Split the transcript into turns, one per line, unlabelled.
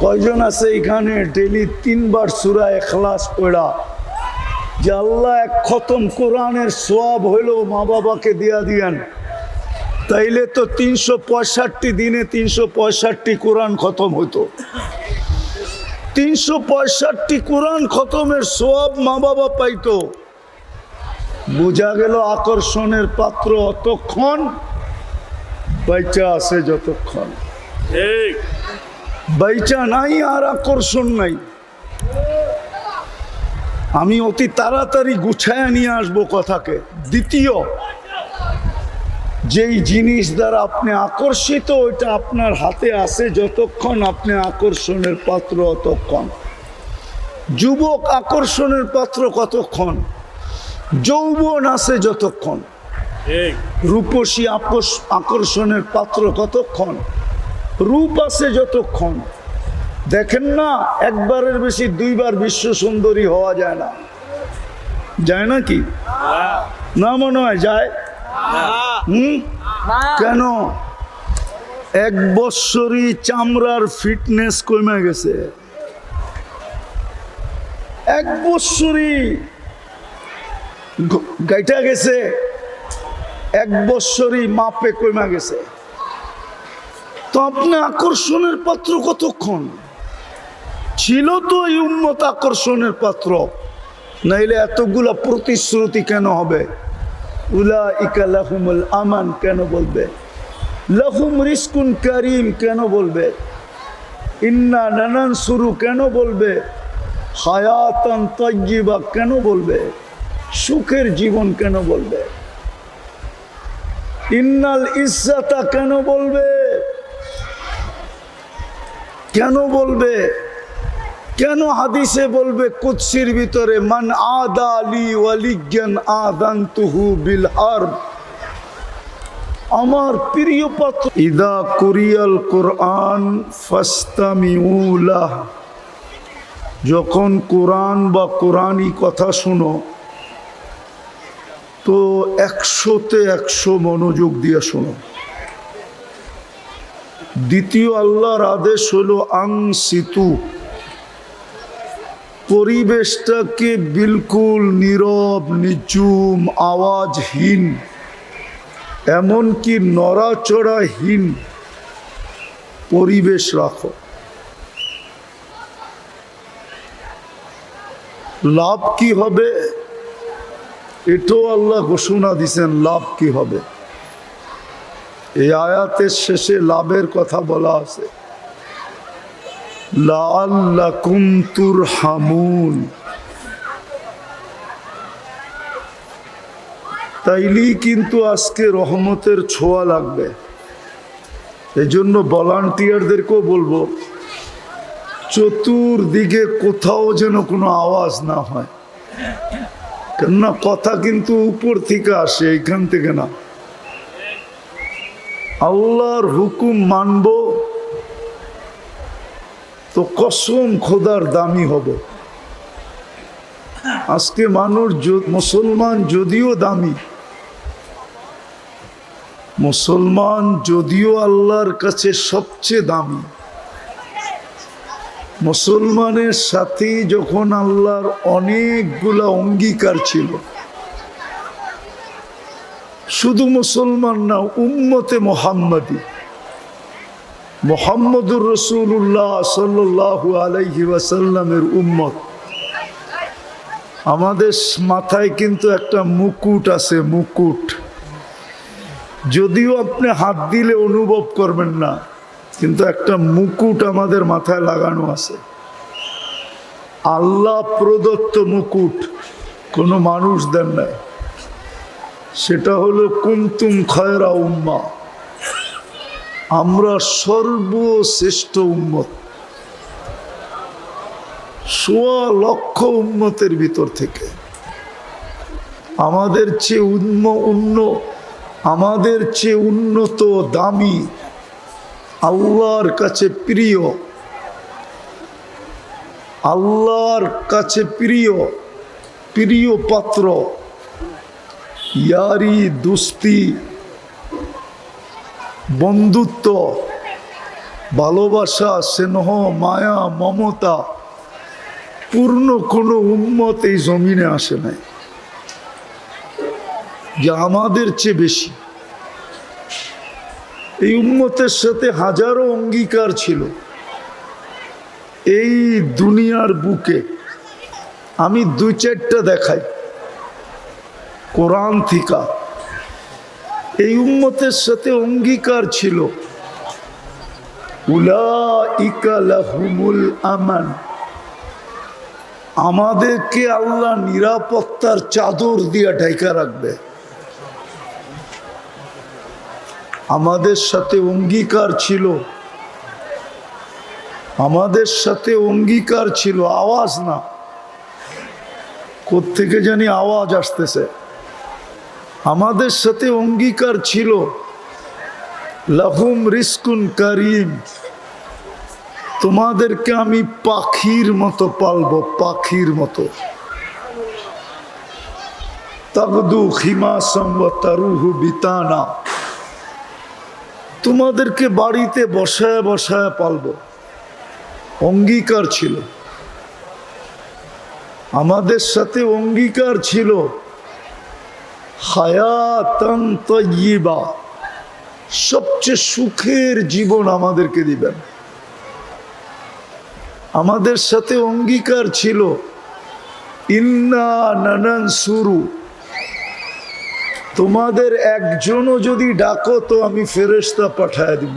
কয়জন আছে এখানে ডেলি 3 বার সূরা ইখলাস পড়া যে আল্লাহ এক খতম কোরআনের সওয়াব হইলো মা বাবাকে দিয়া দিয়েন, তাইলে তো 365 দিনে 365 কোরআন খতম হতো। 365 কোরআন খতমের সওয়াব মা বাবা পাইতো। বোঝা গেল আকর্ষণের পাত্র অতক্ষণ বাইচা আছে যতক্ষণ, বাইচা নাই আর আকর্ষণ নাই। আমি অতি তাড়াতাড়ি গুছায়া নিয়ে আসবো কথাকে। দ্বিতীয়, যেই জিনিস দ্বারা আপনি আকর্ষিত ওইটা আপনার হাতে আছে যতক্ষণ আপনি আকর্ষণের পাত্র অতক্ষণ। যুবক আকর্ষণের পাত্র কতক্ষণ? যৌবন আছে যতক্ষণ। রূপসী আকর্ষণের পাত্র কতক্ষণ? রূপ আছে যতক্ষণ। দেখেন না, একবারের বেশি 2 বার বিশ্ব সুন্দরী হওয়া যায় না। যায় নাকি? না মনে হয় যায়। কেন? 1 বৎসরই চামড়ার ফিটনেস কমে গেছে। 1 বৎসরই গাইটা গেছে, 1 বৎসরই মাপে কমে গেছে। তো আপনি আকর্ষণের পাত্র কতক্ষণ? ছিল তো এই উম্মত আকর্ষণের পাত্র, নাইলে এতগুলা প্রতিশ্রুতি কেন হবে? উলাইকা লাহুমুল আমান কেন বলবে? লাহুম রিজকুন কারীম কেন বলবে? ইন্না লানানসুরু কেন বলবে? হায়াতান তাইয়্যিবা কেন বলবে? সুখের জীবন কেন বলবে? ইন্নাল ইজ্জাতা কেন বলবে? কেন বলবে? কেন হাদিসে বলবে কুদসির ভিতরে মান আদা লি ওয়ালিয়ান আযানতুহু বিল হারব? আমার প্রিয় পাত্র, ইদা কুরিয়াল কুরআন ফাসতামিউ লাহ, যখন কোরআন বা কোরআনী কথা শুনো তো 100-তে 100 মনোযোগ দিয়ে শোনো। দ্বিতীয় আল্লাহর আদেশ হলো আনসিতু, পরিবেশটাকে বিলকুল নীরব নিঝুম আওয়াজহীন এমনকি নড়াচড়াহীন পরিবেশ রাখো। লাভ কি হবে এটাও আল্লাহ ঘোষণা দিয়েছেন। লাভ কি হবে এই আয়াতের শেষে লাভের কথা বলা আছে, লাআল্লাকুম তুরহামুন। তাইলেই কিন্তু আজকে রহমতের ছোঁয়া লাগবে। এই জন্য ভলান্টিয়ারদেরকেও বলবো চতুর্দিকে কোথাও যেন কোনো আওয়াজ না হয়, কেননা কথা কিন্তু উপর থেকে আসে, এইখান থেকে না। আল্লাহর হুকুম মানব তো কসম খোদার দামি হবে। আজকে মানুষ মুসলমান যদিও দামি, মুসলমান যদিও আল্লাহর কাছে সবচেয়ে দামি, মুসলমানের সাথে যখন আল্লাহর অনেকগুলা অঙ্গীকার ছিল, শুধু মুসলমান না উম্মতে মুহাম্মাদি মুহাম্মদুর রাসূলুল্লাহ সাল্লাল্লাহু আলাইহি ওয়াসাল্লামের উম্মত। আমাদের মাথায় কিন্তু একটা মুকুট আছে, মুকুট। যদিও আপনি হাত দিলে অনুভব করবেন না, কিন্তু একটা মুকুট আমাদের মাথায় লাগানো আছে। আল্লাহ প্রদত্ত মুকুট, কোনো মানুষ দেন নাই। সেটা হলো কুনতুম খায়রা উম্মাহ, আমরা সর্বশ্রেষ্ঠ উম্মত। 1.25 লক্ষ উম্মতের ভিতর থেকে আমাদের চেয়ে উন্নত দামি আল্লাহর কাছে প্রিয়, আল্লাহর কাছে প্রিয় পাত্র, ইয়ারি দোস্তি বন্ধুত্ব ভালোবাসা, স্নেহ, মায়া, মমতা পূর্ণ কোনো উম্মত এই জমিনে আসে নাই যে আমাদের চেয়ে বেশি। এই উম্মতের সাথে হাজারো অঙ্গীকার ছিল। এই দুনিয়ার বুকে আমি দুই চারটা দেখাই কোরআন থেকে। এই উম্মতের সাথে অঙ্গীকার ছিল উলাইকা লাহুমুল আমান, আমাদেরকে আল্লাহ নিরাপত্তার চাদর দিয়ে ঢাকা রাখবে। আমাদের সাথে অঙ্গীকার ছিল, আমাদের সাথে অঙ্গীকার ছিল, আওয়াজ না, কোত্থেকে জানি আওয়াজ আসতেছে। আমাদের সাথে অঙ্গীকার ছিল লাহুম রিজকুন কারীম, তোমাদেরকে আমি পাখির মতো পালবো, পাখির মতো। তাগদু খিমাসাম ওয়া তারুহু বিতানা, তোমাদেরকে বাড়িতে বসায় বসায় পালবো। অঙ্গীকার ছিল। আমাদের সাথে অঙ্গীকার ছিল হায়াতান তাইয়্যিবা, সবচেয়ে সুখের জীবন আমাদেরকে দিবেন। আমাদের সাথে অঙ্গীকার ছিল ইন্না নানানসুরু, তোমাদের একজনও যদি ডাকো তো আমি ফেরেশতা পাঠায় দিব।